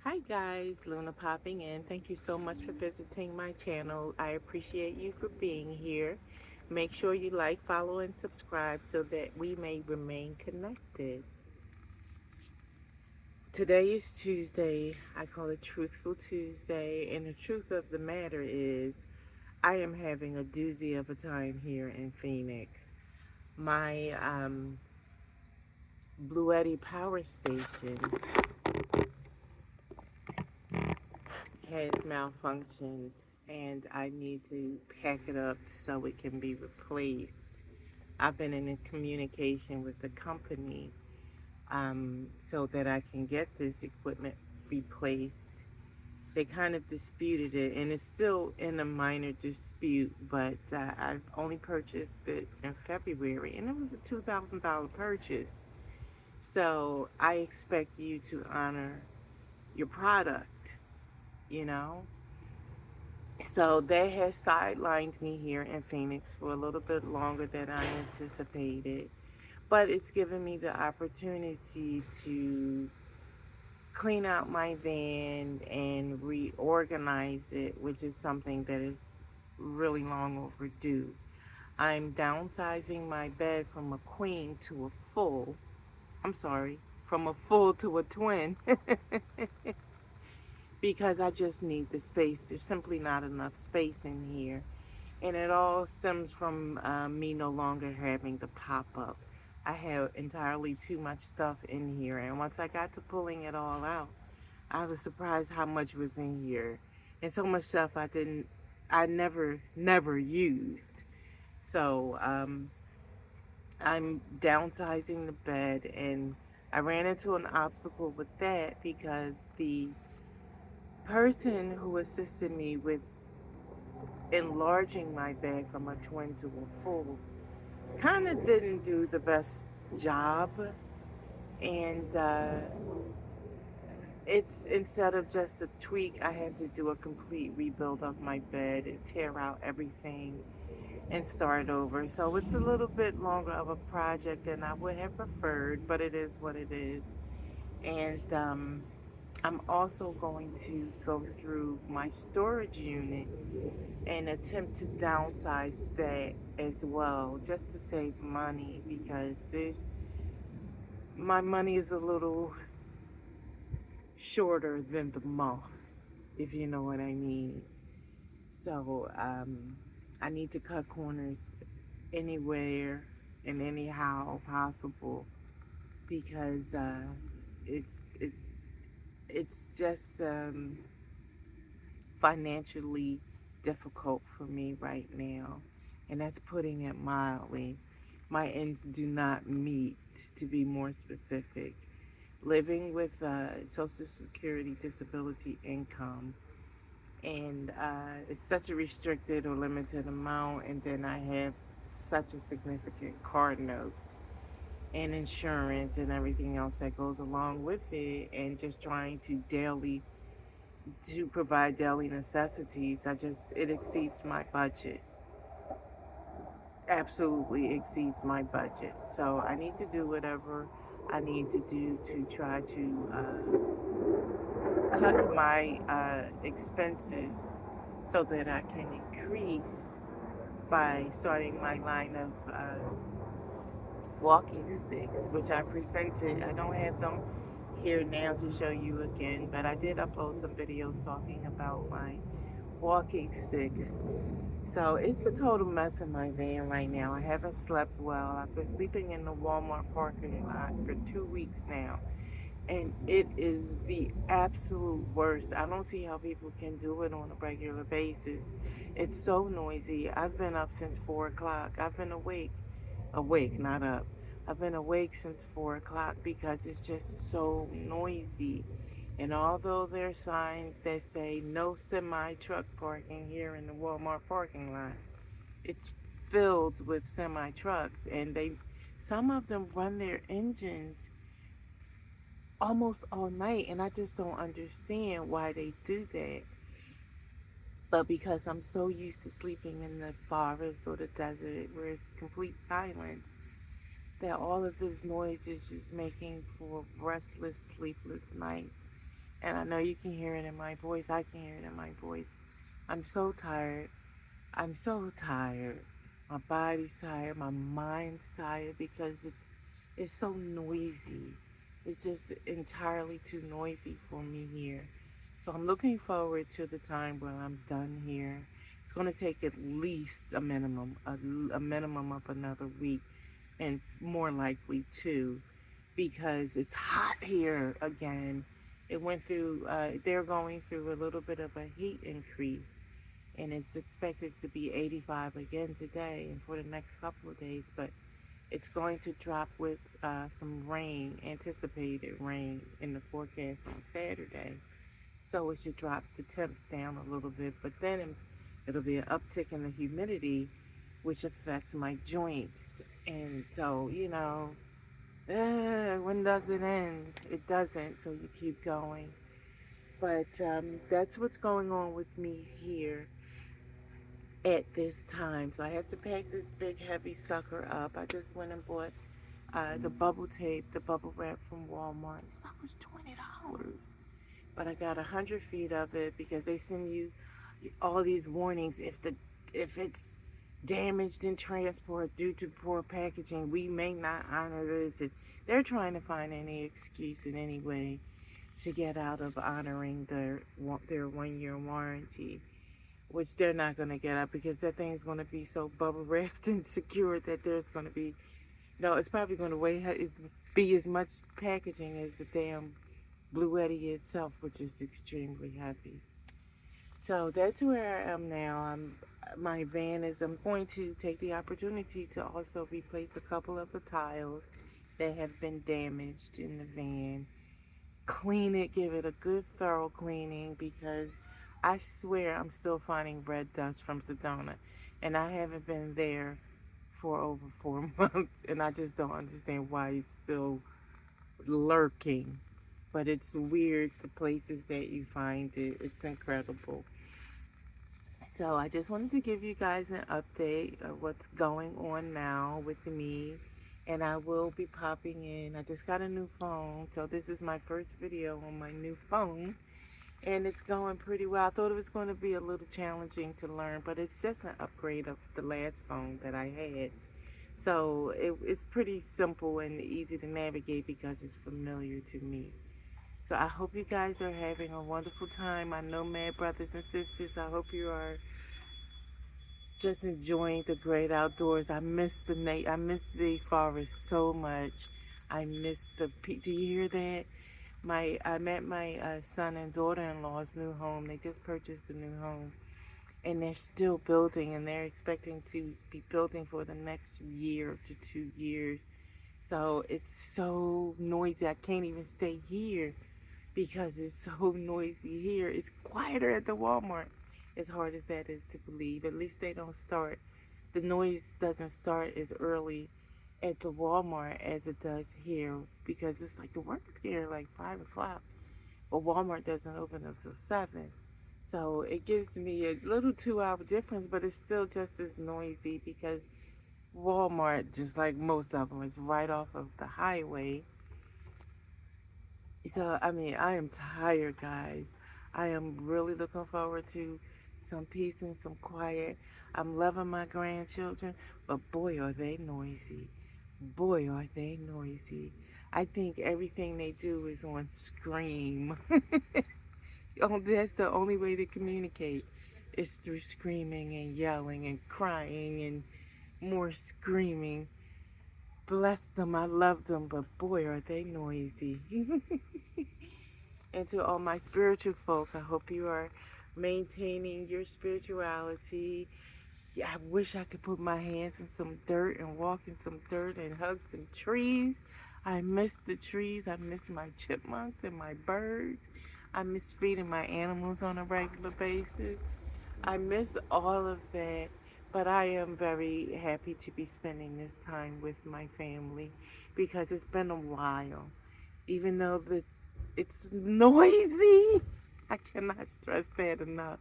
Hi guys, Luna popping in. Thank you so much for visiting my channel. I appreciate you for being here. Make sure you like, follow, and subscribe so that we may remain connected. Today is Tuesday. I call it Truthful Tuesday, and the truth of the matter is I am having a doozy of a time here in Phoenix. My Bluetti power station has malfunctioned and I need to pack it up so it can be replaced. I've been in communication with the company so that I can get this equipment replaced. They kind of disputed it, and it's still in a minor dispute, but I've only purchased it in February, and it was a $2,000 purchase. So I expect you to honor your product, you know? So they has sidelined me here in Phoenix for a little bit longer than I anticipated, but it's given me the opportunity to clean out my van and reorganize it, which is something that is really long overdue. I'm downsizing my bed from a queen to a full. I'm sorry, from a full to a twin. Because I just need the space. There's simply not enough space in here. And it all stems from me no longer having the pop up. I have entirely too much stuff in here. And once I got to pulling it all out, I was surprised how much was in here. And so much stuff I never used. So I'm downsizing the bed, and I ran into an obstacle with that because the person who assisted me with enlarging my bag from a twin to a full kind of didn't do the best job. And it's instead of just a tweak, I had to do a complete rebuild of my bed and tear out everything and start over. So it's a little bit longer of a project than I would have preferred, but it is what it is. And I'm also going to go through my storage unit and attempt to downsize that as well, just to save money because there's my money is a little shorter than the month, if you know what I mean. So I need to cut corners anywhere and anyhow possible because it's it's it's just financially difficult for me right now, and that's putting it mildly. My ends do not meet, to be more specific. Living with Social Security disability income, and it's such a restricted or limited amount, and then I have such a significant card note and insurance and everything else that goes along with it, and just trying to provide daily necessities. It exceeds my budget. Absolutely exceeds my budget. So I need to do whatever I need to do to try to cut my expenses so that I can increase by starting my line of walking sticks, which I presented. I don't have them here now to show you again, but I did upload some videos talking about my walking sticks. So it's a total mess in my van right now. I haven't slept well. I've been sleeping in the Walmart parking lot for 2 weeks now. And it is the absolute worst. I don't see how people can do it on a regular basis. It's so noisy. I've been up since 4 o'clock. I've been awake, not up. I've been awake since 4 o'clock because it's just so noisy. And although there are signs that say no semi truck parking here in the Walmart parking lot, it's filled with semi trucks, and some of them run their engines almost all night, and I just don't understand why they do that. But because I'm so used to sleeping in the forest or the desert where it's complete silence, that all of this noise is just making for restless, sleepless nights. And I know you can hear it in my voice. I can hear it in my voice. I'm so tired. I'm so tired. My body's tired. My mind's tired because it's so noisy. It's just entirely too noisy for me here. So I'm looking forward to the time when I'm done here. It's going to take at least a minimum of another week, and more likely two, because it's hot here again. It went through. They're going through a little bit of a heat increase, and it's expected to be 85 again today and for the next couple of days. But it's going to drop with some rain, anticipated rain in the forecast on Saturday. So it should drop the temps down a little bit, but then it'll be an uptick in the humidity, which affects my joints. And so, when does it end? It doesn't, so you keep going. But that's what's going on with me here at this time. So I have to pack this big heavy sucker up. I just went and bought the bubble tape, the bubble wrap from Walmart. This was $20. But I got 100 feet of it because they send you all these warnings. If it's damaged in transport due to poor packaging, we may not honor this. And they're trying to find any excuse in any way to get out of honoring their 1 year warranty, which they're not going to get up because that thing's going to be so bubble wrapped and secured that there's going to be no. It's probably going to be as much packaging as the damn Bluetti itself, which is extremely heavy. So that's where I am now. My van is. I'm going to take the opportunity to also replace a couple of the tiles that have been damaged in the van. Clean it, give it a good thorough cleaning because I swear I'm still finding red dust from Sedona, and I haven't been there for over 4 months, and I just don't understand why it's still lurking. But it's weird the places that you find it. It's incredible. So I just wanted to give you guys an update of what's going on now with me. And I will be popping in. I just got a new phone. So this is my first video on my new phone. And it's going pretty well. I thought it was going to be a little challenging to learn. But it's just an upgrade of the last phone that I had. So it's pretty simple and easy to navigate because it's familiar to me. So I hope you guys are having a wonderful time. My nomad brothers and sisters, I hope you are just enjoying the great outdoors. I miss the forest so much. I miss do you hear that? I'm at my son and daughter-in-law's new home. They just purchased a new home, and they're still building, and they're expecting to be building for the next year to 2 years. So it's so noisy. I can't even stay here because it's so noisy here. It's quieter at the Walmart, as hard as that is to believe. At least they don't start, the noise doesn't start as early at the Walmart as it does here because it's like the work is here like 5 o'clock, but Walmart doesn't open until 7. So it gives me a little 2 hour difference, but it's still just as noisy because Walmart, just like most of them, is right off of the highway. So, I mean, I am tired, guys. I am really looking forward to some peace and some quiet. I'm loving my grandchildren, but boy, are they noisy. Boy, are they noisy. I think everything they do is on scream. That's the only way to communicate is through screaming and yelling and crying and more screaming. Bless them, I love them, but boy, are they noisy. And to all my spiritual folk, I hope you are maintaining your spirituality. Yeah, I wish I could put my hands in some dirt and walk in some dirt and hug some trees. I miss the trees. I miss my chipmunks and my birds. I miss feeding my animals on a regular basis. I miss all of that, but I am very happy to be spending this time with my family because it's been a while. Even though it's noisy, I cannot stress that enough.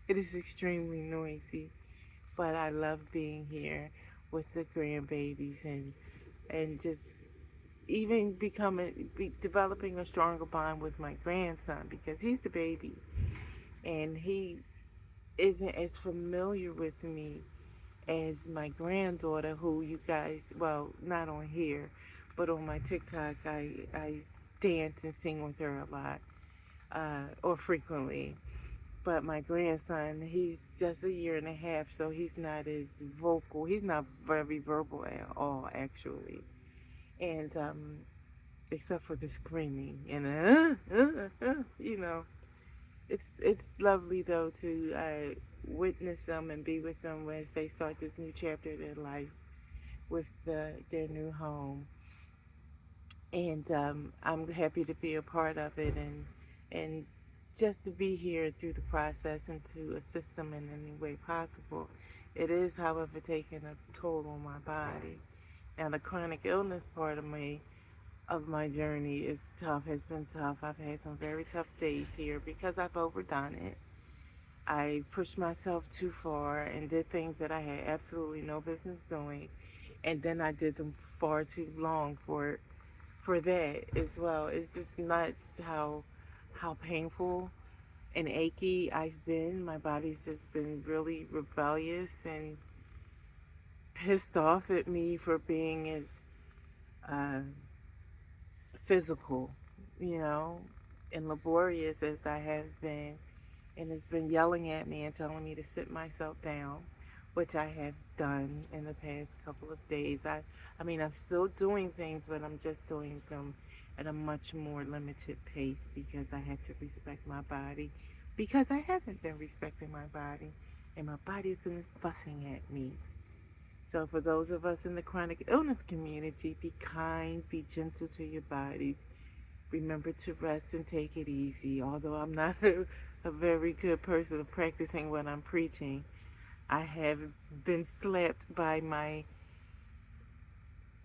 It is extremely noisy, but I love being here with the grandbabies and just even developing a stronger bond with my grandson because he's the baby and he isn't as familiar with me as my granddaughter, who you guys, well, not on here, but on my TikTok, I dance and sing with her a lot, or frequently. But my grandson, he's just a year and a half, so he's not as vocal. He's not very verbal at all, actually. And except for the screaming and it's lovely though to witness them and be with them as they start this new chapter of their life with their new home. And I'm happy to be a part of it and just to be here through the process and to assist them in any way possible. It is, however, taking a toll on my body. Now the chronic illness part of my journey is tough, has been tough. I've had some very tough days here because I've overdone it. I pushed myself too far and did things that I had absolutely no business doing, and then I did them far too long for that as well. It's just nuts how painful and achy I've been. My body's just been really rebellious and pissed off at me for being as uh, physical, you know, and laborious as I have been, and has been yelling at me and telling me to sit myself down, which I have done in the past couple of days. I mean, I'm still doing things, but I'm just doing them at a much more limited pace because I have to respect my body, because I haven't been respecting my body, and my body's been fussing at me. So for those of us in the chronic illness community, be kind, be gentle to your bodies. Remember to rest and take it easy. Although I'm not a very good person of practicing what I'm preaching, I have been slapped by my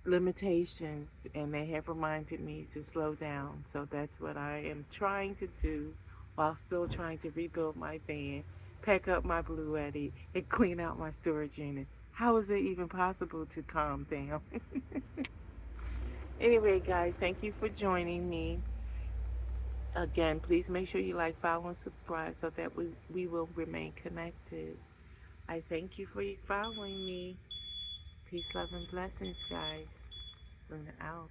limitations and they have reminded me to slow down. So that's what I am trying to do while still trying to rebuild my van, pack up my Bluetti, and clean out my storage unit. How is it even possible to calm down? Anyway, guys, thank you for joining me. Again, please make sure you like, follow, and subscribe so that we will remain connected. I thank you for following me. Peace, love, and blessings, guys. Luna out.